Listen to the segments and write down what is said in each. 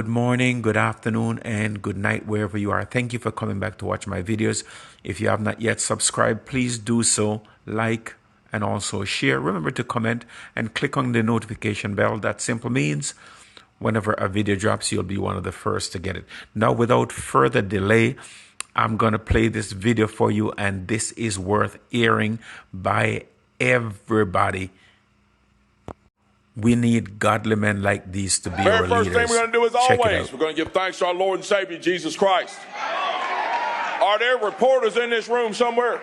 Good morning, good afternoon, and good night wherever you are. Thank you for coming back to watch my videos. If you have not yet subscribed, please do so, like, and also share. Remember to comment and click on the notification bell. That simply means whenever a video drops, you'll be one of the first to get it. Now, without further delay, I'm going to play this video for you, and this is worth hearing by everybody. We need godly men like these to be our leaders. Very first thing we're going to do, as always, we're going to give thanks to our Lord and Savior, Jesus Christ. Are there reporters in this room somewhere?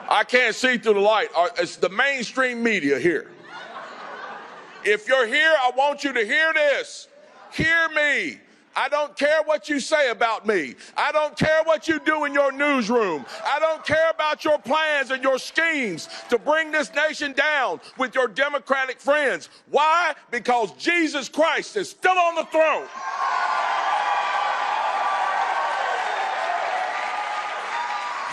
I can't see through the light. It's the mainstream media here. If you're here, I want you to hear this. Hear me. I don't care what you say about me. I don't care what you do in your newsroom. I don't care about your plans and your schemes to bring this nation down with your Democratic friends. Why? Because Jesus Christ is still on the throne.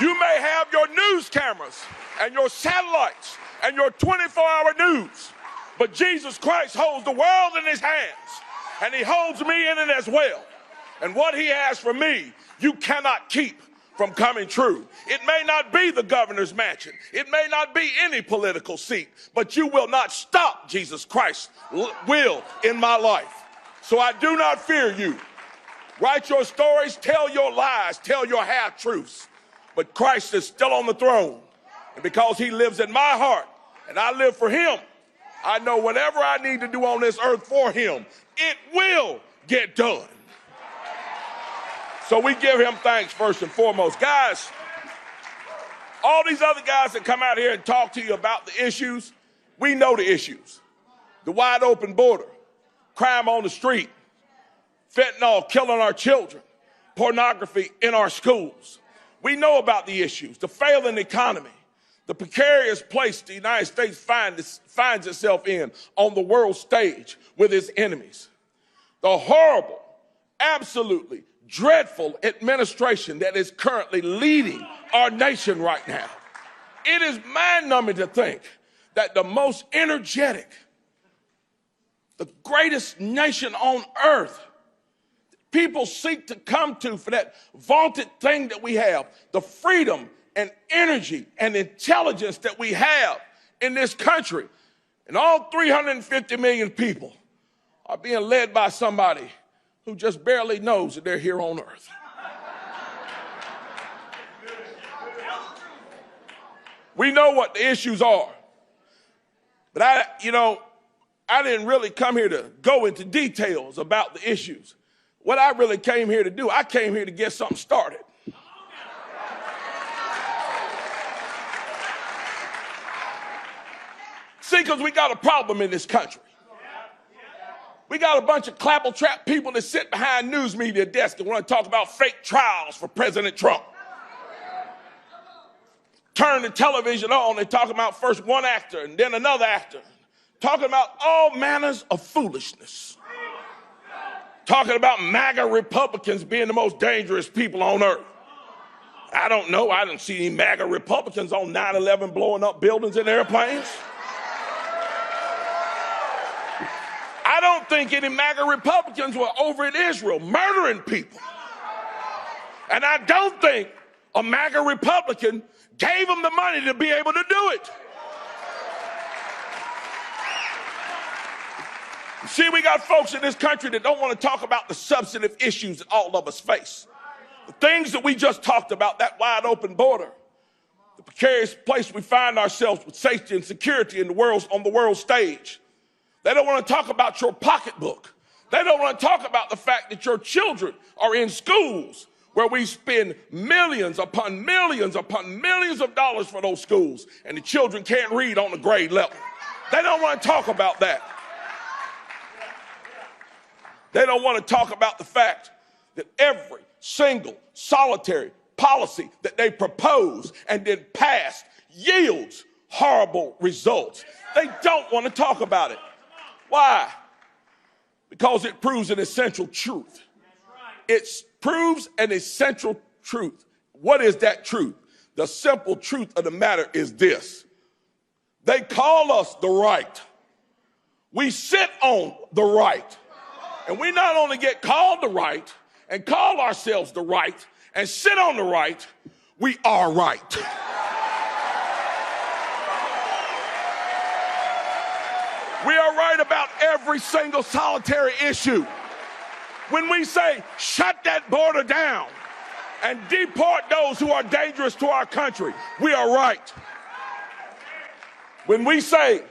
You may have your news cameras and your satellites and your 24-hour news, but Jesus Christ holds the world in his hands. And he holds me in it as well. And what he has for me, you cannot keep from coming true. It may not be the governor's mansion. It may not be any political seat, but you will not stop Jesus Christ's will in my life. So I do not fear you. Write your stories, tell your lies, tell your half-truths. But Christ is still on the throne. And because he lives in my heart and I live for him, I know whatever I need to do on this earth for him, it will get done. So we give him thanks first and foremost. Guys, all these other guys that come out here and talk to you about the issues, we know the issues. The wide open border, crime on the street, fentanyl killing our children, pornography in our schools. We know about the issues, the failing economy, the precarious place the United States finds itself in on the world stage with its enemies. The horrible, absolutely dreadful administration that is currently leading our nation right now. It is mind-numbing to think that the most energetic, the greatest nation on earth, people seek to come to for that vaunted thing that we have, the freedom and energy and intelligence that we have in this country. And all 350 million people are being led by somebody who just barely knows that they're here on earth. We know what the issues are. But I didn't really come here to go into details about the issues. What I really came here to do, I came here to get something started. See, because we got a problem in this country. We got a bunch of clapper-trap people that sit behind news media desks and want to talk about fake trials for President Trump. Turn the television on, they're talking about first one actor and then another actor. Talking about all manners of foolishness. Talking about MAGA Republicans being the most dangerous people on earth. I don't know, I didn't see any MAGA Republicans on 9/11 blowing up buildings and airplanes. I don't think any MAGA Republicans were over in Israel murdering people. And I don't think a MAGA Republican gave them the money to be able to do it. See, we got folks in this country that don't want to talk about the substantive issues that all of us face. The things that we just talked about, that wide open border, the precarious place we find ourselves with safety and security in the world, on the world stage. They don't want to talk about your pocketbook. They don't want to talk about the fact that your children are in schools where we spend millions upon millions upon millions of dollars for those schools, and the children can't read on the grade level. They don't want to talk about that. They don't want to talk about the fact that every single solitary policy that they propose and then pass yields horrible results. They don't want to talk about it. Why? Because it proves an essential truth. It proves an essential truth. What is that truth? The simple truth of the matter is this. They call us the right. We sit on the right. And we not only get called the right and call ourselves the right and sit on the right, we are right. We are right about every single solitary issue. When we say, shut that border down and deport those who are dangerous to our country, we are right. When we say,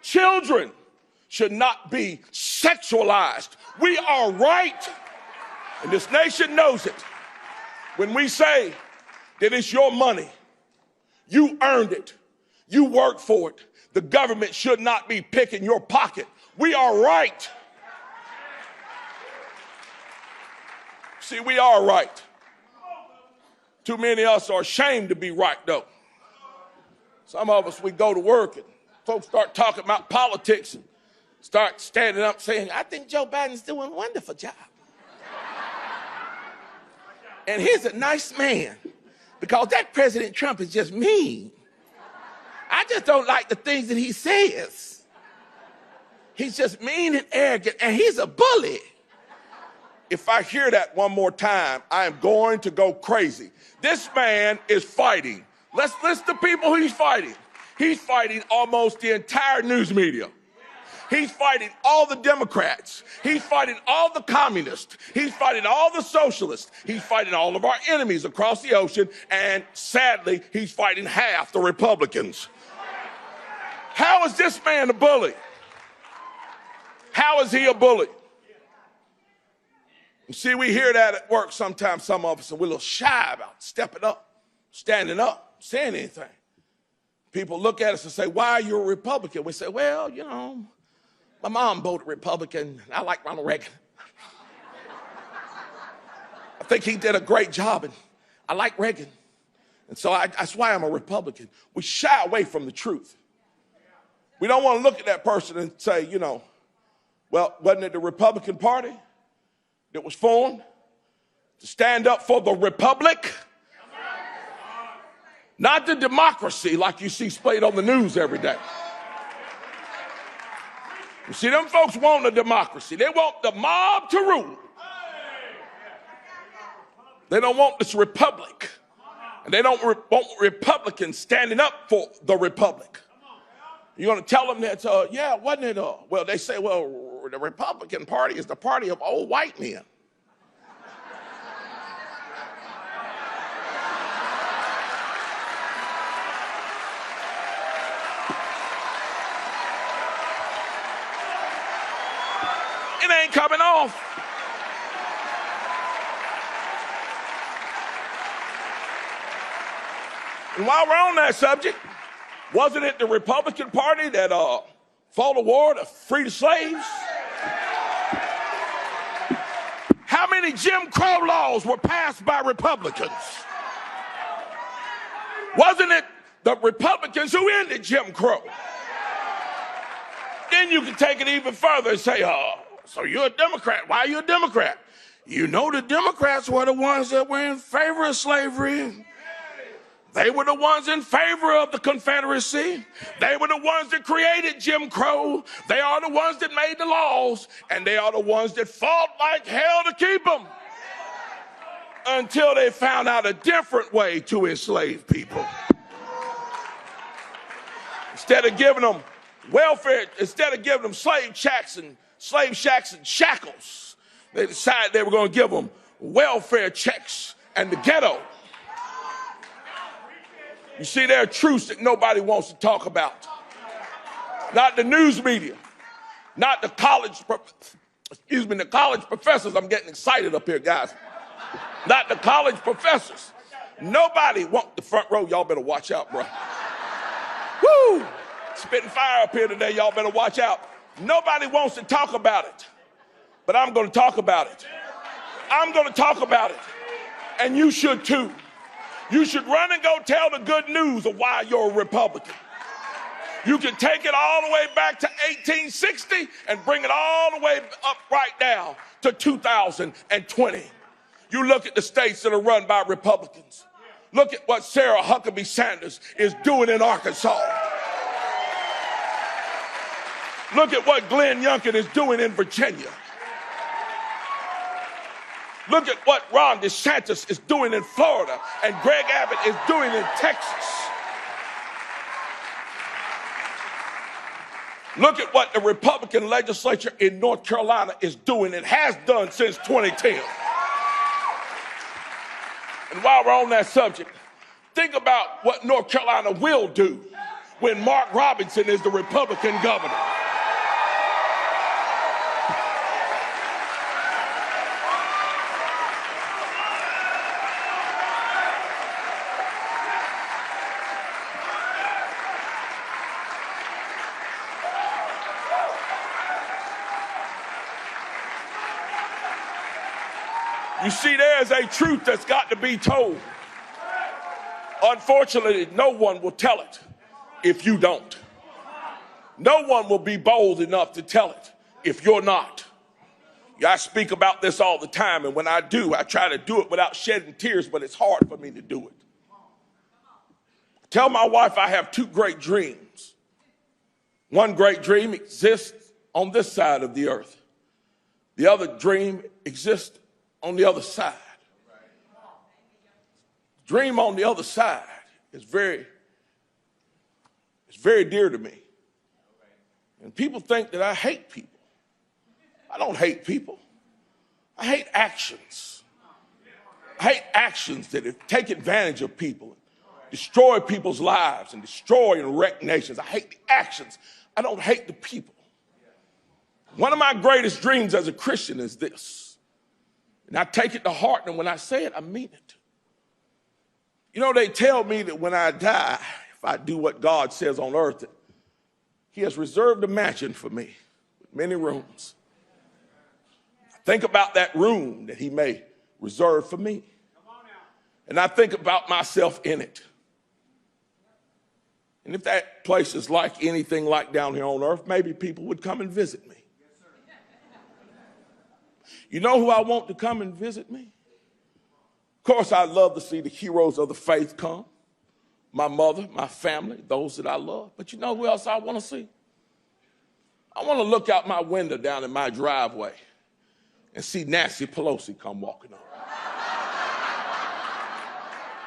children should not be sexualized, we are right. And this nation knows it. When we say that it's your money, you earned it, you worked for it, the government should not be picking your pocket, we are right. See, we are right. Too many of us are ashamed to be right, though. Some of us, we go to work and folks start talking about politics and start standing up saying, I think Joe Biden's doing a wonderful job. And he's a nice man, because that President Trump is just mean. I just don't like the things that he says. He's just mean and arrogant, and he's a bully. If I hear that one more time, I am going to go crazy. This man is fighting. Let's list the people he's fighting. He's fighting almost the entire news media. He's fighting all the Democrats. He's fighting all the communists. He's fighting all the socialists. He's fighting all of our enemies across the ocean. And sadly, he's fighting half the Republicans. How is this man a bully? How is he a bully? You see, we hear that at work sometimes, some of us, and we're a little shy about stepping up, standing up, saying anything. People look at us and say, why are you a Republican? We say, well, you know, my mom voted Republican. I like Ronald Reagan. I think he did a great job, and I like Reagan. And so that's why I'm a Republican. We shy away from the truth. We don't want to look at that person and say, you know, well, wasn't it the Republican Party that was formed to stand up for the republic? Not the democracy like you see played on the news every day. You see, them folks want a democracy. They want the mob to rule. They don't want this republic. And they don't want Republicans standing up for the republic. You're going to tell them that, yeah, wasn't it? Well, they say, well, the Republican Party is the party of old white men. It ain't coming off. And while we're on that subject, wasn't it the Republican Party that fought a war to free the slaves? How many Jim Crow laws were passed by Republicans? Wasn't it the Republicans who ended Jim Crow? Then you can take it even further and say, so you're a Democrat. Why are you a Democrat? You know, the Democrats were the ones that were in favor of slavery. They were the ones in favor of the Confederacy. They were the ones that created Jim Crow. They are the ones that made the laws, and they are the ones that fought like hell to keep them until they found out a different way to enslave people. Instead of giving them welfare, instead of giving them slave shacks and shackles, they decided they were going to give them welfare checks and the ghetto. You see, there are truths that nobody wants to talk about. Not the news media, not the college professors. I'm getting excited up here, guys. Not the college professors. Nobody wants the front row. Y'all better watch out, bro. Woo! Spitting fire up here today. Y'all better watch out. Nobody wants to talk about it, but I'm going to talk about it. I'm going to talk about it, and you should too. You should run and go tell the good news of why you're a Republican. You can take it all the way back to 1860 and bring it all the way up right now to 2020. You look at the states that are run by Republicans. Look at what Sarah Huckabee Sanders is doing in Arkansas. Look at what Glenn Youngkin is doing in Virginia. Look at what Ron DeSantis is doing in Florida and Greg Abbott is doing in Texas. Look at what the Republican legislature in North Carolina is doing and has done since 2010. And while we're on that subject, think about what North Carolina will do when Mark Robinson is the Republican governor. You see, there's a truth that's got to be told. Unfortunately, no one will tell it if you don't. No one will be bold enough to tell it if you're not. I speak about this all the time, and when I do, I try to do it without shedding tears, but it's hard for me to do it. Tell my wife I have two great dreams. One great dream exists on this side of the earth. The other dream exists on the other side. Dream on the other side is very dear to me. And people think that I hate people. I don't hate people. I hate actions. I hate actions that take advantage of people, destroy people's lives, and destroy and wreck nations. I hate the actions. I don't hate the people. One of my greatest dreams as a Christian is this. And I take it to heart, and when I say it, I mean it. You know, they tell me that when I die, if I do what God says on earth, that he has reserved a mansion for me with many rooms. I think about that room that he may reserve for me. And I think about myself in it. And if that place is like anything like down here on earth, maybe people would come and visit me. You know who I want to come and visit me? Of course, I'd love to see the heroes of the faith come. My mother, my family, those that I love. But you know who else I want to see? I want to look out my window down in my driveway and see Nancy Pelosi come walking up.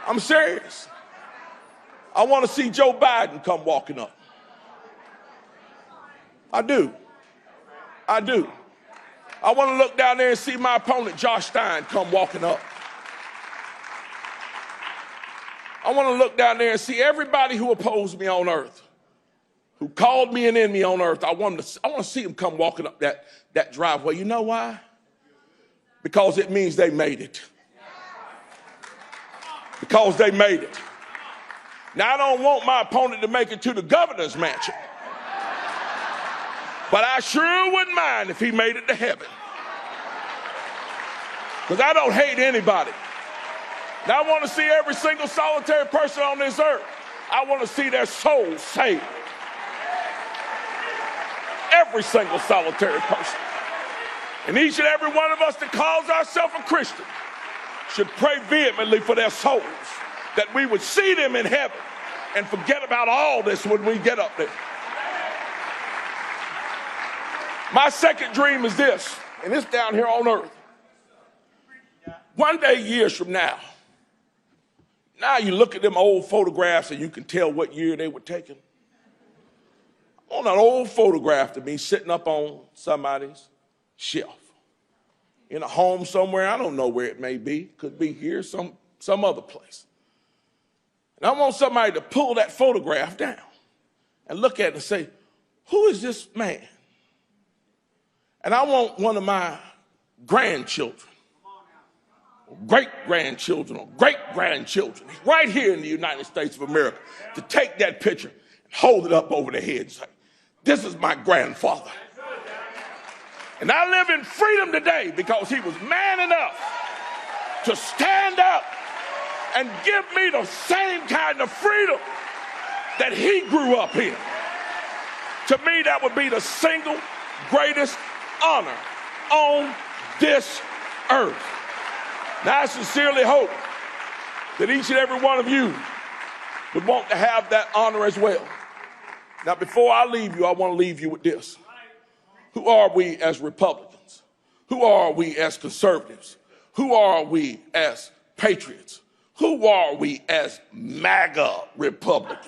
I'm serious. I want to see Joe Biden come walking up. I do. I do. I want to look down there and see my opponent, Josh Stein, come walking up. I want to look down there and see everybody who opposed me on earth, who called me an enemy on earth. I want to see them come walking up that driveway. You know why? Because it means they made it. Because they made it. Now, I don't want my opponent to make it to the governor's mansion. But I sure wouldn't mind if he made it to heaven. Because I don't hate anybody. Now I want to see every single solitary person on this earth. I want to see their souls saved. Every single solitary person. And each and every one of us that calls ourselves a Christian should pray vehemently for their souls, that we would see them in heaven and forget about all this when we get up there. My second dream is this, and it's down here on earth. One day, years from now you look at them old photographs and you can tell what year they were taken. I want an old photograph of me sitting up on somebody's shelf in a home somewhere. I don't know where it may be. Could be here, some other place. And I want somebody to pull that photograph down and look at it and say, who is this man? And I want one of my grandchildren, great-grandchildren, or great-grandchildren, right here in the United States of America, to take that picture and hold it up over their head and say, this is my grandfather. And I live in freedom today because he was man enough to stand up and give me the same kind of freedom that he grew up in. To me, that would be the single greatest honor on this earth. Now, I sincerely hope that each and every one of you would want to have that honor as well. Now, before I leave you, I want to leave you with this. Who are we as Republicans? Who are we as conservatives? Who are we as patriots? Who are we as MAGA Republicans?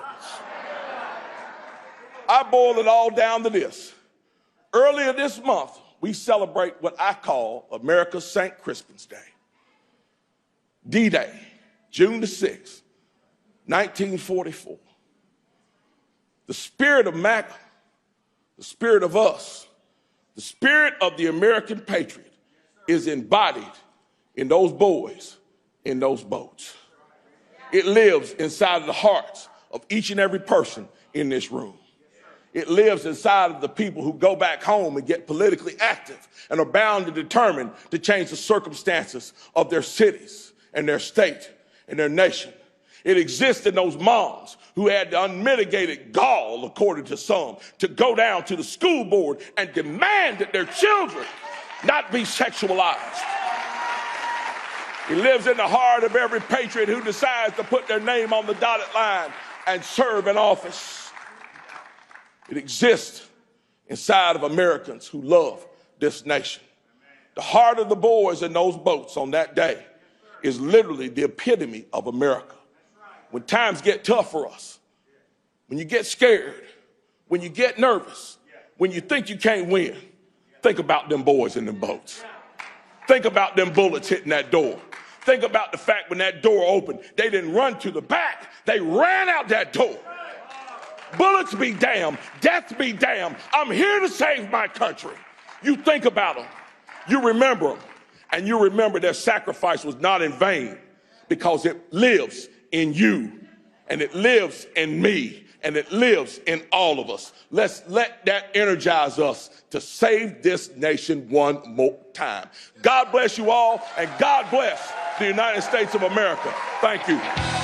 I boil it all down to this. Earlier this month, we celebrate what I call America's St. Crispin's Day. D-Day, June the 6th, 1944. The spirit of MAGA, the spirit of us, the spirit of the American patriot is embodied in those boys in those boats. It lives inside of the hearts of each and every person in this room. It lives inside of the people who go back home and get politically active and are bound and determined to change the circumstances of their cities and their state and their nation. It exists in those moms who had the unmitigated gall, according to some, to go down to the school board and demand that their children not be sexualized. It lives in the heart of every patriot who decides to put their name on the dotted line and serve in office. It exists inside of Americans who love this nation. The heart of the boys in those boats on that day is literally the epitome of America. When times get tough for us, when you get scared, when you get nervous, when you think you can't win, think about them boys in them boats. Think about them bullets hitting that door. Think about the fact when that door opened, they didn't run to the back, they ran out that door. Bullets be damned, death be damned. I'm here to save my country. You think about them, you remember them, and you remember their sacrifice was not in vain because it lives in you, and it lives in me, and it lives in all of us. Let's let that energize us to save this nation one more time. God bless you all, and God bless the United States of America. Thank you.